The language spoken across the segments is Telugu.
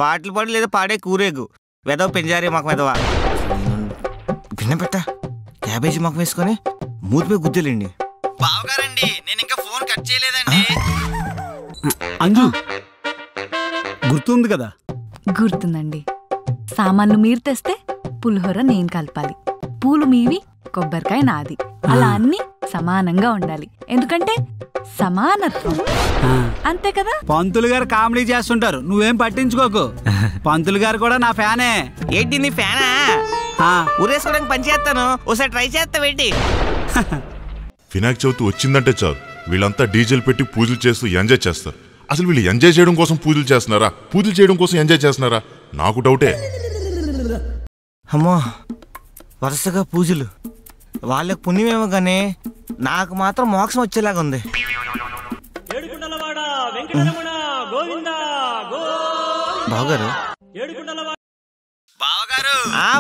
పాటలు పాడు లేదా పాడే కూరేగు వెదవ పెంజారీ మాకు వెదవా గిన్నె పెట్ట క్యాబేజీ మాకు వేసుకొని మూతిపై గుద్దేలేండి. బావగారండి నేను ఇంకా ఫోన్ కట్ చేయలేదండి. అంజు గుర్తుంది కదా? గుర్తుందండి. సామాన్లు మీరు తెస్తే పులిహోర నేను కలపాలి, పూలు మీవి కొబ్బరికాయ నాది, అలా అన్ని సమానంగా ఉండాలి. ఎందుకంటే సమానత్వం, అంతే కదా? పంతులు గారు కామెడీ చేస్తుంటారు, నువ్వేం పట్టించుకోకు. పంతులు గారు కూడా నా ఫ్యానే. ఏంటి నీ ఫ్యానా? ఊరేసుకోవడానికి పని చేస్తాను, ఒకసారి ట్రై చేస్తావేంటి? వినాయక చవితి వచ్చిందంటే చాలు వీళ్ళంతా డీజేలు పెట్టి పూజలు చేస్తూ ఎంజాయ్ చేస్తారు. అసలు వీళ్ళు ఎంజాయ్ చేయడం కోసం పూజలు చేస్తున్నారా, పూజలు చేయడం కోసం ఎంజాయ్ చేస్తున్నారా? నాకు డౌటే. అమ్మో వరుసగా పూజలు, వాళ్ళకి పుణ్యమేమో కానీ నాకు మాత్రం మోక్షం వచ్చేలాగా ఉంది. బావగారు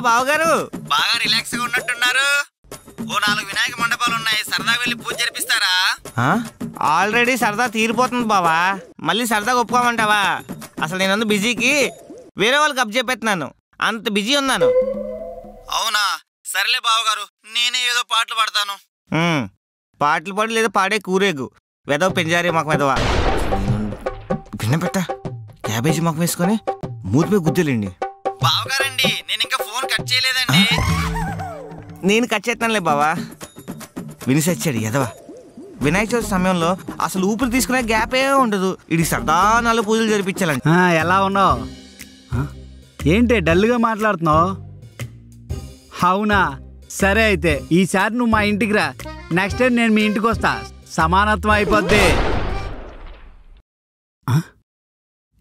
బావగారు బాగా రిలాక్స్ గా ఉన్నట్టున్నారు. ఓ 4 వినాయక మండపాలు ఉన్నాయి, సరదా వెళ్ళి పూజ జరిపిస్తారా? ఆల్రెడీ సరదా తీరిపోతుంది బావా, మళ్ళీ సరదాగా ఒప్పుకోమంటావా? అసలు నేను బిజీకి వేరే వాళ్ళకి అప్ చెప్పేస్తున్నాను, అంత బిజీ ఉన్నాను. అవునా, సరేలే బావగారు, నేనే ఏదో పాటలు పాడతాను. పాటలు పాడు లేదా పాడే కూరేగు వెదవ పెంజారీ మాకు వెదవా గిన్నె పెట్ట క్యాబేజీ మాకు వేసుకొని మూతిపై గుద్దేలేండి. బావగారండి నేను ఇంకా ఫోన్ కట్ చేయలేదండి. నేను కట్ చేస్తానులే బావా. వినిసొచ్చాడు ఎదవా. వినాయక చవితి సమయంలో అసలు ఊపిరి తీసుకునే గ్యాపే ఉండదు, ఇది సరదా 4 పూజలు జరిపించాలండి. ఎలా ఉన్నావు? ఏంటి డల్గా మాట్లాడుతున్నావు? అవునా, సరే అయితే ఈసారి నువ్వు మా ఇంటికి రా, నెక్స్ట్ టైం నేను మీ ఇంటికి వస్తా, సమానత్వం అయిపోద్ది.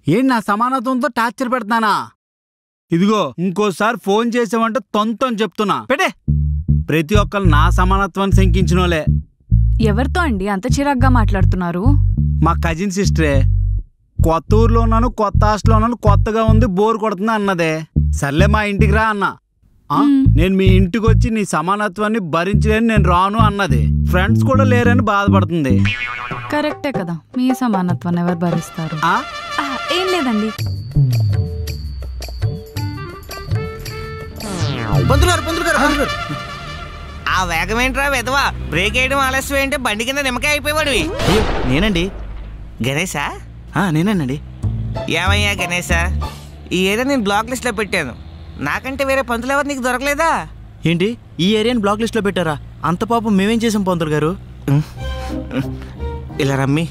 ఏంటి నా సమానత్వంతో టార్చర్ పెడతానా? ఇదిగో ఇంకోసారి ఫోన్ చేసావంటే తొంతం చెప్తున్నా పెట్టే. ప్రతి ఒక్కరు నా సమానత్వాన్ని శంకించినోలే. ఎవరితో అండి అంత చిరాగ్గా మాట్లాడుతున్నారు? మా కజిన్ సిస్టరే. కొత్త ఊర్లో ఉన్నాను, కొత్త హాస్టల్లో ఉన్నాను, కొత్తగా ఉంది, బోర్ కొడుతుంది అన్నదే. సర్లే మా ఇంటికి రా అన్నా. నేను మీ ఇంటికి వచ్చి నీ సమానత్వాన్ని భరించలేని నేను రాను అన్నది. ఫ్రెండ్స్ కూడా లేరని బాధపడుతుంది. కరెక్టే కదా, మీ సమానత్వాన్ని ఎవరు భరిస్తారు? ఏం లేదండి. ఆ వేగం ఏంట్రా వెదవా, బ్రేక్ వేయడం ఆలస్యం ఏంటి, బండి కింద నిమ్మకాయ అయిపోయాడు. నేనండి. గణేశా? నేనేనండి. ఏమయ్యా గణేశా, ఈ ఏరియా నేను బ్లాక్ లిస్ట్ లో పెట్టాను, నాకంటే వేరే పంతులు ఎవరు నీకు దొరకలేదా? ఏంటి ఈ ఏరియాని బ్లాక్ లిస్ట్ లో పెట్టారా? అంత పాపం మేమేం చేసాం పంతులు గారు? ఇలా రమ్మి,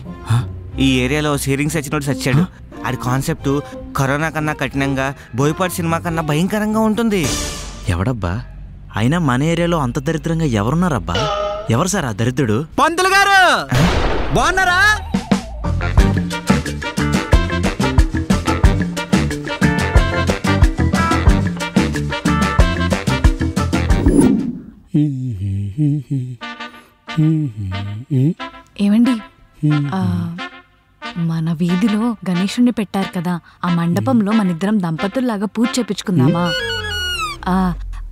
ఈ ఏరియాలో షేరింగ్ సచ్చినోడు సచ్చాడు. అది కాన్సెప్ట్ కరోనా కన్నా కఠినంగా, బోయపాటి సినిమా కన్నా భయంకరంగా ఉంటుంది. ఎవడబ్బా? అయినా మన ఏరియాలో అంత దరిద్రంగా ఎవరున్నారబ్బా? ఎవరు సార్ ఆ దరిద్రుడు? పంతులు గారు బాగున్నారా? ఏమండి, మన వీధిలో గణేశుణ్ణి పెట్టారు కదా, ఆ మండపంలో మనిద్దరం దంపతుల్లాగా పూజ చేపించుకుందామా?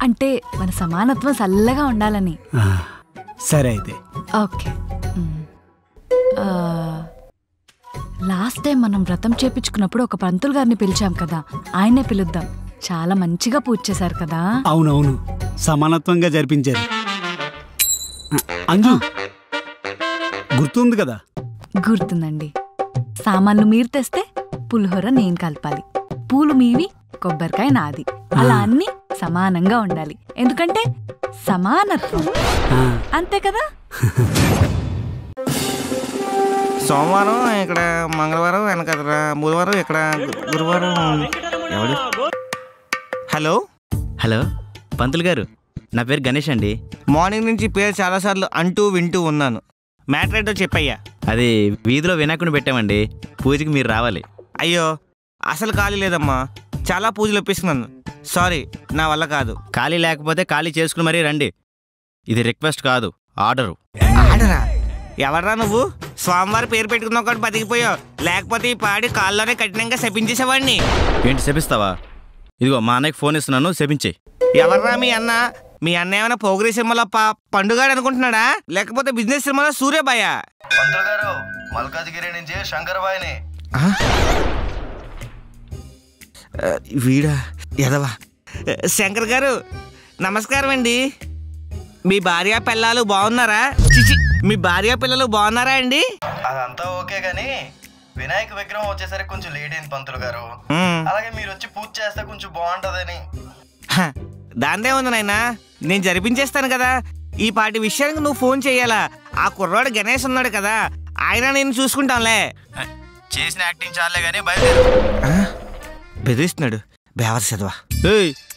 అంటే మన సమానత్వం చల్లగా ఉండాలని. సరే అయితే ఓకే. లాస్ట్ టైం మనం వ్రతం చేపించుకున్నప్పుడు ఒక పంతులు గారిని పిలిచాం కదా, ఆయనే పిలుద్దాం. చాలా మంచిగా పూజ చేశారు కదా. అవునవును, సమానత్వంగా జరిపించారు. అంజు గుర్తుంది కదా? గుర్తుందండి. సామాన్లు మీరు తెస్తే పులిహోర నేను కలపాలి, పూలు మీవి కొబ్బరికాయ నాది, అలా అన్ని సమానంగా ఉండాలి. ఎందుకంటే సమానత్వం, అంతే కదా? సోమవారం ఇక్కడ, మంగళవారం వెనకదరా, బుధవారం ఇక్కడ, గురువారం ఎవడు? హలో హలో పంతులు గారు, నా పేరు గణేష్ అండి. మార్నింగ్ నుంచి పేరు చాలాసార్లు అంటూ వింటూ ఉన్నాను, మ్యాటర్ ఏంటో చెప్పయ్యా. అది వీధిలో వినాయకుడిని పెట్టామండి, పూజకి మీరు రావాలి. అయ్యో అసలు ఖాళీ లేదమ్మా, చాలా పూజలు ఒప్పిస్తున్నాను, సారీ నా వల్ల కాదు. ఖాళీ లేకపోతే ఖాళీ చేసుకుని మరీ రండి, ఇది రిక్వెస్ట్ కాదు, ఆర్డరు. ఆర్డరా? ఎవర్రా నువ్వు? స్వామివారి పేరు పెట్టుకున్న ఒకటి బతికిపోయావు, లేకపోతే ఈ పాడి కాల్లోనే కఠినంగా శపించేసేవాడిని. ఏంటి శపిస్తావా? ఇదిగో మా అన్నయ్యకి ఫోన్ ఇస్తున్నాను, శపించే. ఎవర్రా మీ అన్న? మీ అన్న ఏమైనా పోగిరి సినిమాలో పండుగాడు అనుకుంటున్నాడా, లేకపోతే బిజినెస్ సినిమాలో సూర్యబాయ? పంతులు గారు మల్కాజ్గిరి నుంచి శంకరబాయిని. వీడా ఎదవా. శంకర్ గారు నమస్కారం అండి. మీ భార్య పిల్లలు బాగున్నారా? చిచి, మీ భార్య పిల్లలు బాగున్నారా అండి? అదంతా ఓకే గానీ వినాయక విగ్రహం వచ్చేసరికి కొంచెం లేట్ అయింది పంతులు గారు. అలాగే మీరు వచ్చి పూజ చేస్తే కొంచెం బాగుంటదని. దాందే ఉంది నాయనా, నేను జరిపించేస్తాను కదా. ఈ పాటి విషయానికి నువ్వు ఫోన్ చెయ్యాలా? ఆ కుర్రాడు గణేష్ ఉన్నాడు కదా, ఆయన నేను చూసుకుంటాంలే. చేసిన యాక్టింగ్ చాలే గానీ బయలుదేరు. బెదిరిస్తున్నాడు బేవర్ చదవా.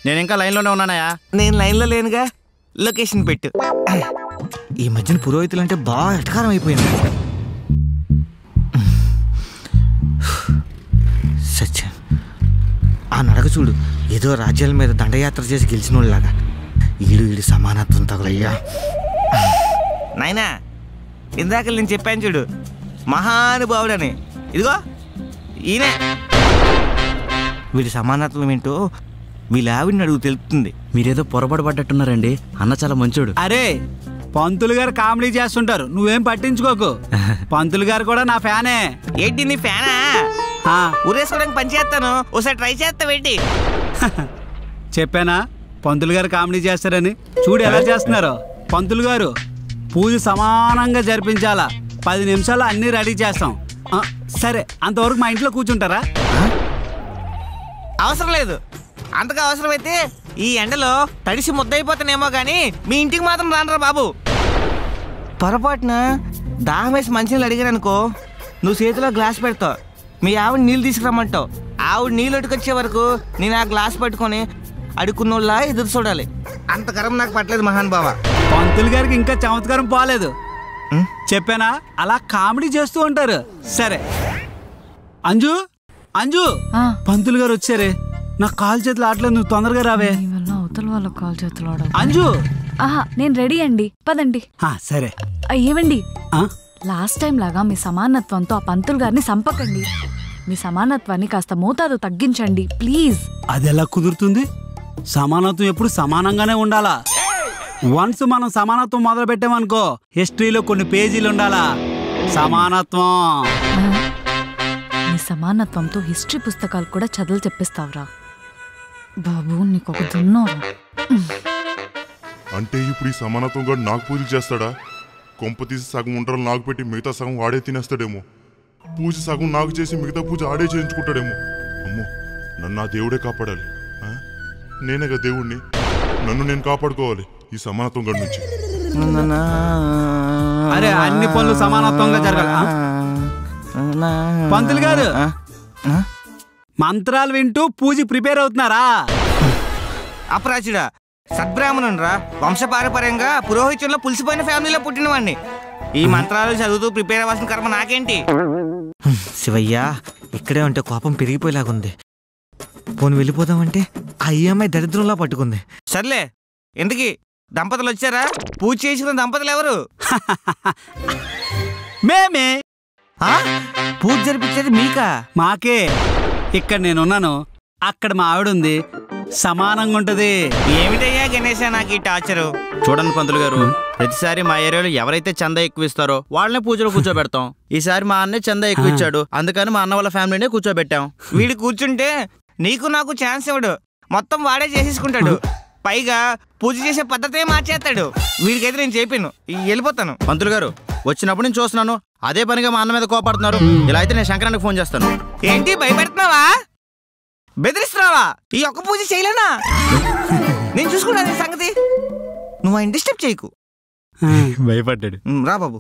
నేను ఇంకా లైన్లోనే ఉన్నానయా. నేను లైన్లో లేనుగా, లొకేషన్ పెట్టు. ఈ మధ్యన పురోహితులు అంటే బాగా ఎటకారం అయిపోయింది. సత్యం, ఆ నడక చూడు, ఏదో రాజ్యాల మీద దండయాత్ర చేసి గెలిచిన వాళ్ళలాగా. ఈడు సమానత్వం తగులయ్యా. నాయనా, ఇందాక నేను చెప్పాను చూడు, మహానుభావుడని. ఇదిగో ఈయనే. వీడి సమానత్వం ఏంటో వీళ్ళ ఆవిడని అడుగు తెలుస్తుంది. మీరేదో పొరపాటు పడ్డట్టున్నారండి. అన్న చాలా మంచోడు. అరే, పంతులు గారు కామెడీ చేస్తుంటారు, నువ్వేం పట్టించుకోకు. పంతులు గారు కూడా నా ఫ్యానే. ఏంటి నీ ఫ్యానా? ఊరేసుకోవడానికి పని చేస్తాను, ఒకసారి ట్రై చేస్తావేంటి? చెప్పానా పంతులు గారు కామెడీ చేస్తారని? చూడు ఎలా చేస్తున్నారు. పంతులు గారు పూజ సమానంగా జరిపించాలా. 10 నిమిషాలు అన్నీ రెడీ చేస్తాం. సరే, అంతవరకు మా ఇంట్లో కూర్చుంటారా? అవసరం లేదు. అంతగా అవసరమైతే ఈ ఎండలో తడిసి ముద్దయిపోతానేమో కానీ మీ ఇంటికి మాత్రం రానరా బాబు. పొరపాటున దాహం వేసి మంచినీళ్ళు అడిగారనుకో, నువ్వు చేతిలో గ్లాస్ పెడతావు, మీ ఆవిడ నీళ్ళు తీసుకురమ్మంటావు. ఆవిడ నీళ్ళు అటుకొచ్చే వరకు నేను ఆ గ్లాస్ పట్టుకొని అడుక్కున్నోళ్ళ ఎదురు చూడాలి. అంత గరం నాకు పట్టలేదు మహానుభావ. పంతులు గారికి ఇంకా చమత్కారం పోలేదు. చెప్పానా, అలా కామెడీ చేస్తూ ఉంటారు. సరే అంజు, అంజు, పంతులు గారు వచ్చారే. నా కాలు చేతులు ఆటలేదు, నువ్వు తొందరగా రావే. అవతల వాళ్ళ కాలు చేతులు ఆడ. అంజు, నేను రెడీ అండి, పదండి. సరే. ఏవండి, లాస్ట్ టైం లాగా మీ సమానత్వంతో ఆ పంతులు గారిని సంపకండి. మీ సమానత్వాన్ని కాస్త మోతాదు తగ్గించండి ప్లీజ్. అది ఎలా కుదురుతుంది? సమానత్వం ఎప్పుడు సమానంగానే ఉండాలా. వన్స్ మనం సమానత్వం మొదలు పెట్టామనుకో, హిస్టరీలో కొన్ని పేజీలు ఉండాలా. సమానత్వం. నీ సమానత్వంతో హిస్టరీ పుస్తకాలు కూడా చదువులు చెప్పిస్తావురా బాబు. నీకు ఒక దున్నోరా. అంటే ఇప్పుడు ఈ సమానత్వం గారు నాకు పూజలు చేస్తాడా? కొంప తీసి సగం ఉండరు నాకు పెట్టి మిగతా సగం వాడే తినేస్తాడేమో. పూజ సగం నాకు చేసి మిగతా పూజ ఆడే చేయించుకుంటాడేమో. అమ్మో, నన్ను ఆ దేవుడే కాపాడాలి. నేనేగా దేవుణ్ణి, నన్ను నేను కాపాడుకోవాలి ఈ సమానత్వం గడి నుంచి. అరే, అన్ని పనులు సమానత్వంగా జరగాలి. పంతులు గారు మంత్రాలు వింటూ పూజ ప్రిపేర్ అవుతున్నారా? అపరాచుడా, సద్బ్రాహ్మణుడు రా. వంశపారపర్యంగా పురోహితుల్లో పులిసిపోయిన ఫ్యామిలీలో పుట్టినవాడిని. ఈ మంత్రాలు చదువుతూ ప్రిపేర్ అవ్వాల్సిన కర్మ నాకేంటి? శివయ్య, ఇక్కడే ఉంటే కోపం పెరిగిపోయేలాగుంది. పోను వెళ్ళిపోదామంటే ఆ ఈఎంఐ దరిద్రంలా పట్టుకుంది. సర్లే, ఎందుకు దంపతులు వచ్చారా? పూజ చేసుకున్న దంపతులు ఎవరు? మేమే. పూజ జరిపించేది మీకా? మాకే. ఇక్కడ నేనున్నాను, అక్కడ మా ఆవిడ ఉంది, సమానంగా ఉంటది. ఏమిటయ్యా గణేశ నాకు ఈ టార్చరు? చూడండి పంతులు గారు, ప్రతిసారి మా ఏరియాలో ఎవరైతే చందా ఎక్కువ ఇస్తారో వాళ్ళనే పూజలో కూర్చోబెడతాం. ఈసారి మా అన్నే చందా ఎక్కువ ఇచ్చాడు, అందుకని మా అన్న వాళ్ళ ఫ్యామిలీనే కూర్చోబెట్టాం. వీడు కూర్చుంటే నీకు నాకు ఛాన్స్ ఇవ్వడు, మొత్తం వాడే చేసేసుకుంటాడు. పైగా పూజ చేసే పద్ధతే మార్చేస్తాడు. వీడికైతే నేను చెప్పాను, వెళ్ళిపోతాను. పంతులు గారు, వచ్చినప్పుడు నేను చూస్తున్నాను అదే పనిగా మా అన్న మీద కోపడుతున్నారు. ఇలా అయితే నేను శంకరానికి ఫోన్ చేస్తాను. ఏంటి భయపెడుతున్నావా? బెదిరిస్తున్నావా? ఈ ఒక్క పూజ చేయలేనా? నేను చూసుకున్నాను సంగతి, నువ్వు ఆయన డిస్టర్బ్ చేయకు. భయపడ్డాడు. రా బాబు.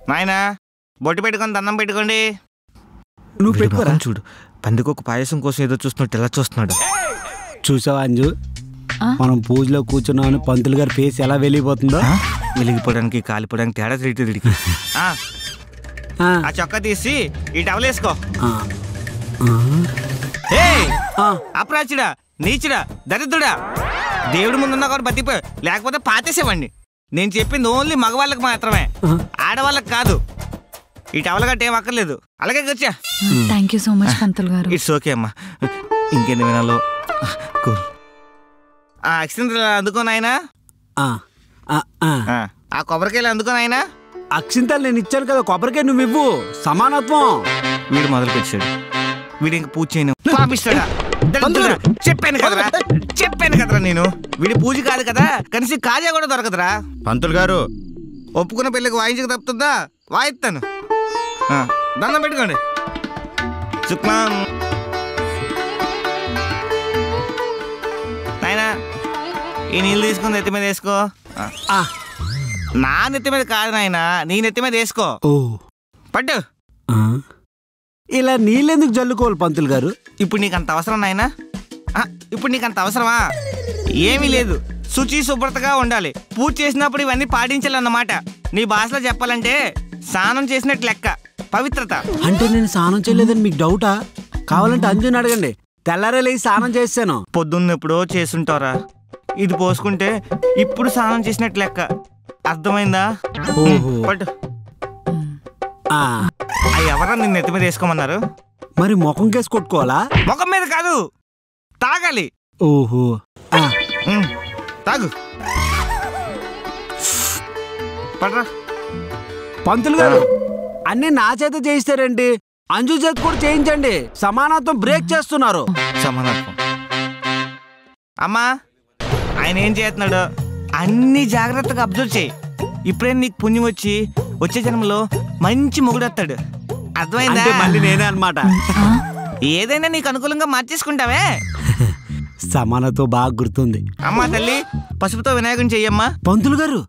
నాయనా, బొట్టు పెట్టుకొని దండం పెట్టుకోండి. నువ్వు పెట్టుకోరా. చూడు, పందికొక పాయసం కోసం ఏదో చూస్తున్నట్టు ఎలా చూస్తున్నాడు. చూసావా అంజు, మనం పూజలో కూర్చున్నామని పంతులు గారి ఫేస్ ఎలా వెలిగిపోతుందో. వెలిగిపోవడానికి కాలిపోవడానికి తేడా తెలియదు వీడికి. ఆ చొక్కా తీసి ఈ టవల్ వేసుకో. అప్రాచుడా, నీచుడా, దరిద్రుడా, దేవుడి ముందున్నా కూడా బతికిపోయి, లేకపోతే పాతేసేవాడిని. నేను చెప్పింది ఓన్లీ మగవాళ్ళకి మాత్రమే, ఆడవాళ్ళకి కాదు. ఈ టవల్ గట్ట ఏం అక్కర్లేదు. అలాగే కూర్చో. థ్యాంక్ యూ సో మచ్ పంతులు గారు. ఇట్స్ ఓకే అమ్మా. ఇంకేంది వినాలో? కూల్. ఆ అక్షింతలు అందుకో నాయనా. ఆ, ఆ, ఆ. ఆ కొబ్బరికాయలు అందుకో నాయనా. అక్షింతలు నేను ఇచ్చాను కదా, కొబ్బరికాయ నువ్వు ఇవ్వు. సమానత్వం. వీడు మొదలుకి వచ్చాడు. వీడు ఇంక పూజ చేయను పాపిస్తాడా? చెప్పాను కదరా నేను. వీడి పూజ కాదు కదా, కనీసం కాజా కూడా దొరకదురా. పంతులు గారు ఒప్పుకున్న పెళ్ళికి వాయించక తప్పుతుందా? వాయిస్తాను. దండం పెట్టుకోండి. శుక్లాం నాయనా, ఈ నీళ్ళు తీసుకుని నెత్తి మీద వేసుకో. నా నెత్తి మీద కాదు నాయనా, నీ నెత్తి మీద వేసుకో. ఓ పట్టు. ఇలా నీళ్ళెందుకు జల్లుకోవాలి పంతులు గారు? ఇప్పుడు నీకు అంత అవసరం నాయనా? ఇప్పుడు నీకు అంత అవసరమా? ఏమీ లేదు, శుచి శుభ్రతగా ఉండాలి. పూజ చేసినప్పుడు ఇవన్నీ పాటించాలన్నమాట. నీ భాషలో చెప్పాలంటే స్నానం చేసినట్టు లెక్క, పవిత్రత. అంటే నేను స్నానం చేయలేదని మీకు డౌటా? కావాలంటే అంజుని అడగండి. తెల్లారే లేచి స్నానం చేశాను. పొద్దున్న ఎప్పుడో చేసుంటారా. ఇది పోసుకుంటే ఇప్పుడు స్నానం చేసినట్టు లెక్క. అర్థమైందా? ఓహో. పట్టు. ఎవరా నిన్ను నెత్తి మీద వేసుకోమన్నారు? మరి ముఖం కేసి కొట్టుకోవాలా? ముఖం మీద కాదు, తాగాలి. ఓహో. తాగు. పట్రా. పంతులు గారు అన్ని నా చేత చేయిస్తారండి. అంజు చేత కూడా చేయించండి. సమానత్వం బ్రేక్ చేస్తున్నారు. సమానత్వం. అమ్మా, ఆయన ఏం చేస్తున్నాడు అన్ని జాగ్రత్తగా అబ్జర్వ్ చేయి. ఇప్పుడే నీకు పుణ్యం వచ్చి వచ్చే జన్మలో మంచి మొగుడొస్తాడు. అర్థమైందా? మళ్ళీ నేనే అన్నమాట. ఏదైనా నీకు అనుకూలంగా మార్చేసుకుంటావే. సమానత్వం బాగా గుర్తుంది. అమ్మా తల్లి, పసుపుతో వినాయకుని చెయ్యమ్మా. పంతులు గారు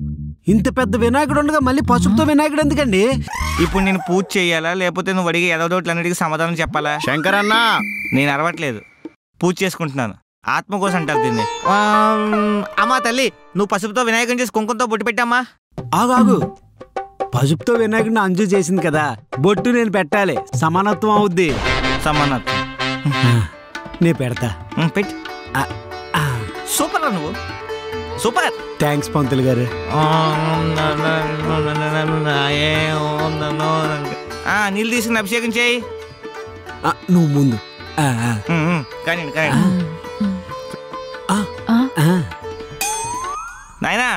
ఇంత పెద్ద వినాయకుడు ఉండగా మళ్ళీ పసుపుతో వినాయకుడు ఎందుకండి? ఇప్పుడు నేను పూజ చెయ్యాలా, లేకపోతే నువ్వు అడిగి ఎదవడోట్లన్నిటికీ సమాధానం చెప్పాలా? శంకరన్న, నేను అరవట్లేదు, పూజ చేసుకుంటున్నాను. ఆత్మ కోసం అంటారు దీన్ని. అమ్మా తల్లి, నువ్వు పసుపుతో వినాయకుని చేసి కుంకుమతో బొట్టు పెట్టమ్మా. ఆగాగు. పసుపుతో వినాయకుడిని అంజు చేసింది కదా, బొట్టు నేను పెట్టాలి. సమానత్వం అవుద్ది. సమానత్వం నేను పెడతా. పెట్టు. సూపర్ రా నువ్వు, సూపర్. థ్యాంక్స్ పంతులు గారు. నీళ్ళు తీసుకుని అభిషేకం చేయి. నువ్వు ముందు. కానీ నాయనా,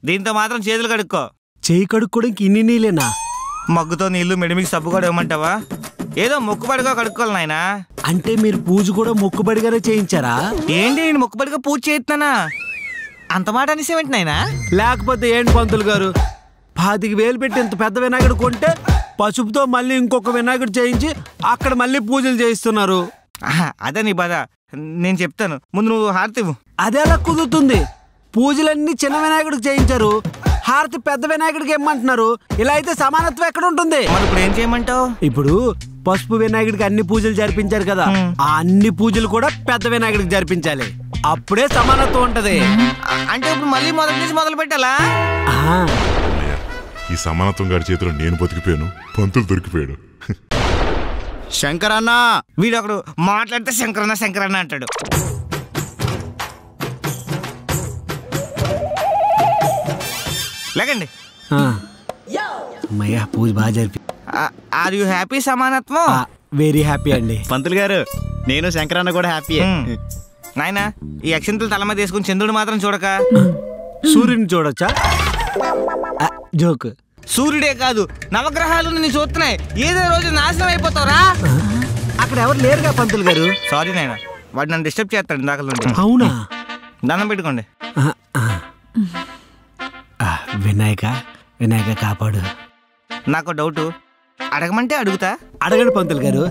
దీంతో మాత్రం చేతులు కడుక్కో. చేయి కడుక్కోవడానికి ఇన్ని నీళ్ళేనా? మగ్గుతో నీళ్లు మెడిమికి సబ్బు కూడా ఇవ్వమంటావా? ఏదో మొక్కుబడిగా కడుక్కోవాలి నాయనా. అంటే మీరు పూజ కూడా మొక్కుబడిగానే చేయించారా? ఏంటి, నేను మొక్కుబడిగా పూజ చేస్తున్నానా? అంత మాట అనేసేమిటి నాయనా? లేకపోతే ఏంటి పంతులు గారు, 25,000 పెట్టి ఇంత పెద్ద వినాయకుడు కొంటే పసుపుతో మళ్ళీ ఇంకొక వినాయకుడు చేయించి అక్కడ మళ్ళీ పూజలు చేయిస్తున్నారు. అదే నీ బాధ. నేను చెప్తాను, ముందు నువ్వు హారతి ఇవ్వు. అదేలా కుదురుతుంది? పూజలన్నీ చిన్న వినాయకుడికి చేయించారు, హారతి పెద్ద వినాయకుడికి ఇమ్మంటున్నారు. ఇలా అయితే సమానత్వం ఎక్కడ ఉంటుంది? మరి ఇప్పుడు ఏం చేయమంటావు? ఇప్పుడు పసుపు వినాయకుడికి అన్ని పూజలు జరిపించారు కదా, ఆ అన్ని పూజలు కూడా పెద్ద వినాయకుడికి జరిపించాలి. అప్పుడే సమానత్వం ఉంటది. అంటే ఇప్పుడు మళ్ళీ మొదటి నుంచి మొదలు పెట్టాలా? ఈ సమానత్వం గారి చేతిలో నేను బతికిపోయాను, పంతులు దొరికిపోయాడు. శంకరన్న, వీడు ఒకడు మాట్లాడితే శంకరన్న శంకరన్న అంటాడు. లేకండి. అమ్మయ్యా, పూజ బాగా జరిపి. ఆర్ యు హ్యాపీ సమానత్వం? వెరీ హ్యాపీ అండి. పంతులు గారు, నేను శంకరన్న కూడా హ్యాపీ. నాయనా, ఈ అక్షంతలు తల మీద వేసుకుని చంద్రుడు మాత్రం చూడక సూర్యుని చూడొచ్చా? జోక్. సూర్యుడే కాదు, నవగ్రహాలు నిన్ను చూస్తున్నాయి. ఏదో రోజు నాశనం అయిపోతావురా. అక్కడ ఎవరు లేరుగా పంతులు గారు. సారీ నాయనా, వాడు నన్ను డిస్టర్బ్ చేస్తాడు ఇందాక నుండి. అవునా? దండం పెట్టుకోండి. వినాయక, వినాయక కాపాడు. నాకు డౌట్, అడగమంటే అడుగుతా. అడగండి పంతులు గారు.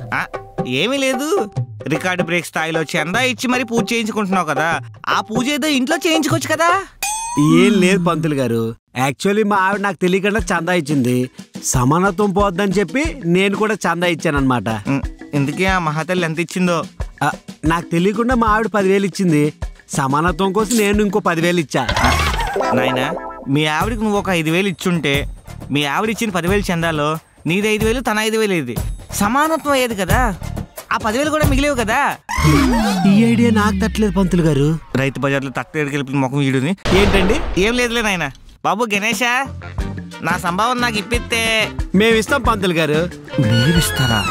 ఏమీ లేదు, రికార్డు బ్రేక్ స్థాయిలో చందా ఇచ్చి మరి పూజ చేయించుకుంటున్నావు కదా, ఆ పూజ ఏదో ఇంట్లో చేయించుకోవచ్చు కదా. ఏం లేదు పంతులు గారు, యాక్చువల్లీ మా ఆవిడ నాకు తెలియకుండా చందా ఇచ్చింది. సమానత్వం పోద్దని చెప్పి నేను కూడా చందా ఇచ్చాను అనమాట. ఇందుకే ఆ మహాతల్లి ఎంత ఇచ్చిందో నాకు తెలియకుండా మా ఆవిడ 10,000 ఇచ్చింది. సమానత్వం కోసం నేను ఇంకో 10,000 ఇచ్చా. నాయనా, మీ ఆవిడకి నువ్వు ఒక 5,000 ఇచ్చుంటే మీ ఆవిడ ఇచ్చిన 10,000 చందాలో నీది 5,000, తన 5,000 ఇది సమానత్వం అయ్యేది కదా. ఆ 10,000 కూడా మిగిలేవు కదా. ఈ ఐడియా నాకు తట్టలేదు పంతులు గారు. రైతు బజార్లో తక్కువ ఎడికెళ్ళి ముఖం వీడుని. ఏంటండి? ఏం లేదులే నాయన. బాబు గణేష, నా సంభావన నాకు ఇప్పిస్తే. మేమిస్తాం పంతులు గారు. మీరు ఇస్తారా?